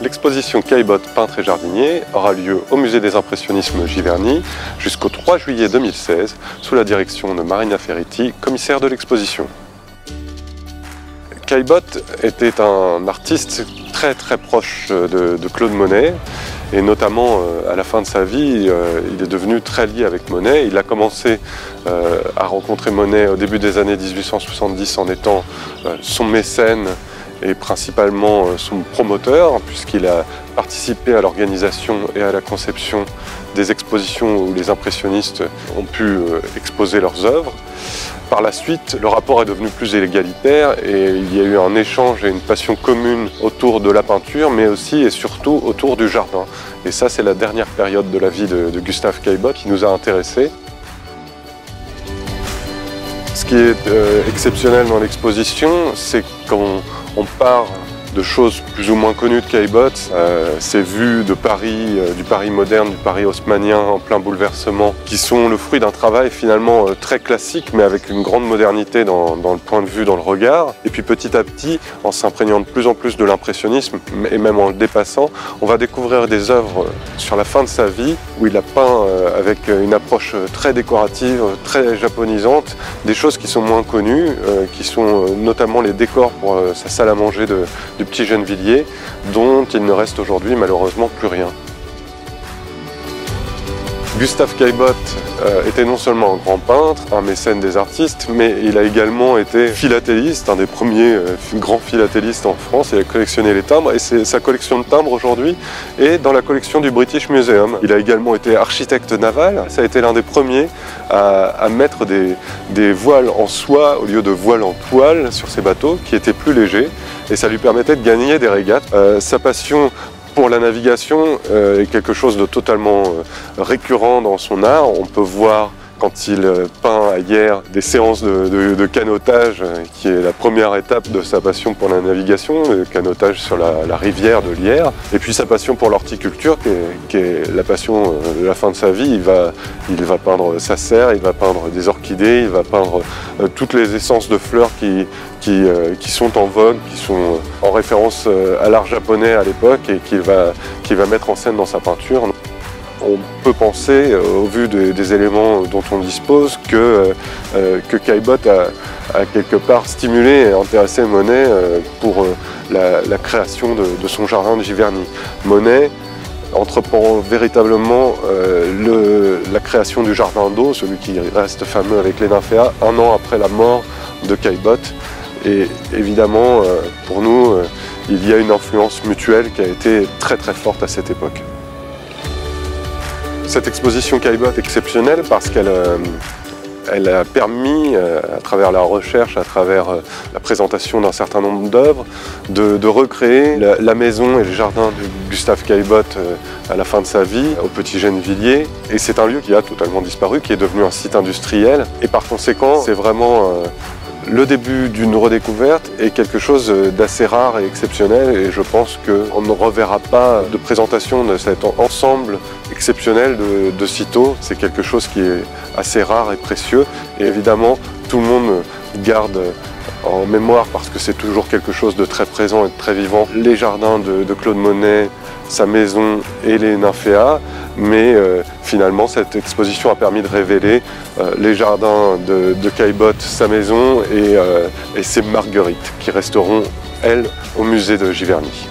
L'exposition Caillebotte, peintre et jardinier aura lieu au Musée des Impressionnismes Giverny jusqu'au 3 juillet 2016 sous la direction de Marina Ferretti, commissaire de l'exposition. Caillebotte était un artiste très proche de Claude Monet et notamment à la fin de sa vie, il est devenu très lié avec Monet. Il a commencé à rencontrer Monet au début des années 1870 en étant son mécène et principalement son promoteur, puisqu'il a participé à l'organisation et à la conception des expositions où les impressionnistes ont pu exposer leurs œuvres. Par la suite, le rapport est devenu plus égalitaire et il y a eu un échange et une passion commune autour de la peinture, mais aussi et surtout autour du jardin. Et ça, c'est la dernière période de la vie de Gustave Caillebotte qui nous a intéressés. Ce qui est exceptionnel dans l'exposition, c'est qu'on part de choses plus ou moins connues de Caillebotte, ces vues de Paris, du Paris moderne, du Paris haussmannien en plein bouleversement, qui sont le fruit d'un travail finalement très classique, mais avec une grande modernité dans le point de vue, dans le regard. Et puis petit à petit, en s'imprégnant de plus en plus de l'impressionnisme, et même en le dépassant, on va découvrir des œuvres sur la fin de sa vie, où il a peint avec une approche très décorative, très japonisante, des choses qui sont moins connues, qui sont notamment les décors pour sa salle à manger du Petit Gennevilliers, dont il ne reste aujourd'hui malheureusement plus rien. Gustave Caillebotte était non seulement un grand peintre, un mécène des artistes, mais il a également été philatéliste, un des premiers grands philatélistes en France. Il a collectionné les timbres et sa collection de timbres aujourd'hui est dans la collection du British Museum. Il a également été architecte naval. Ça a été l'un des premiers à mettre des voiles en soie au lieu de voiles en toile sur ses bateaux, qui étaient plus légers, et ça lui permettait de gagner des régates. Sa passion pour la navigation est quelque chose de totalement récurrent dans son art. On peut voir quand il peint à Hyères des séances de canotage, qui est la première étape de sa passion pour la navigation, le canotage sur la rivière de l'Hyères. Et puis sa passion pour l'horticulture, qui est la passion de la fin de sa vie. Il va peindre sa serre, il va peindre des orchidées, il va peindre toutes les essences de fleurs qui sont en vogue, qui sont en référence à l'art japonais à l'époque et qu'il va mettre en scène dans sa peinture. On peut penser, au vu des éléments dont on dispose, que Caillebotte a quelque part stimulé et intéressé Monet pour la création de son jardin de Giverny. Monet entreprend véritablement la création du jardin d'eau, celui qui reste fameux avec les nymphéas, un an après la mort de Caillebotte. Et évidemment, pour nous, il y a une influence mutuelle qui a été très forte à cette époque. Cette exposition Caillebotte est exceptionnelle parce qu'elle a permis, à travers la recherche, à travers la présentation d'un certain nombre d'œuvres, de recréer la maison et le jardin de Gustave Caillebotte à la fin de sa vie, au Petit Gennevilliers. Et c'est un lieu qui a totalement disparu, qui est devenu un site industriel. Et par conséquent, c'est vraiment le début d'une redécouverte est quelque chose d'assez rare et exceptionnel, et je pense qu'on ne reverra pas de présentation de cet ensemble exceptionnel de sitôt. C'est quelque chose qui est assez rare et précieux, et évidemment tout le monde garde en mémoire, parce que c'est toujours quelque chose de très présent et de très vivant, les jardins de Claude Monet, sa maison et les nymphéas, mais finalement cette exposition a permis de révéler les jardins de Caillebotte, sa maison et ses marguerites qui resteront, elles, au musée de Giverny.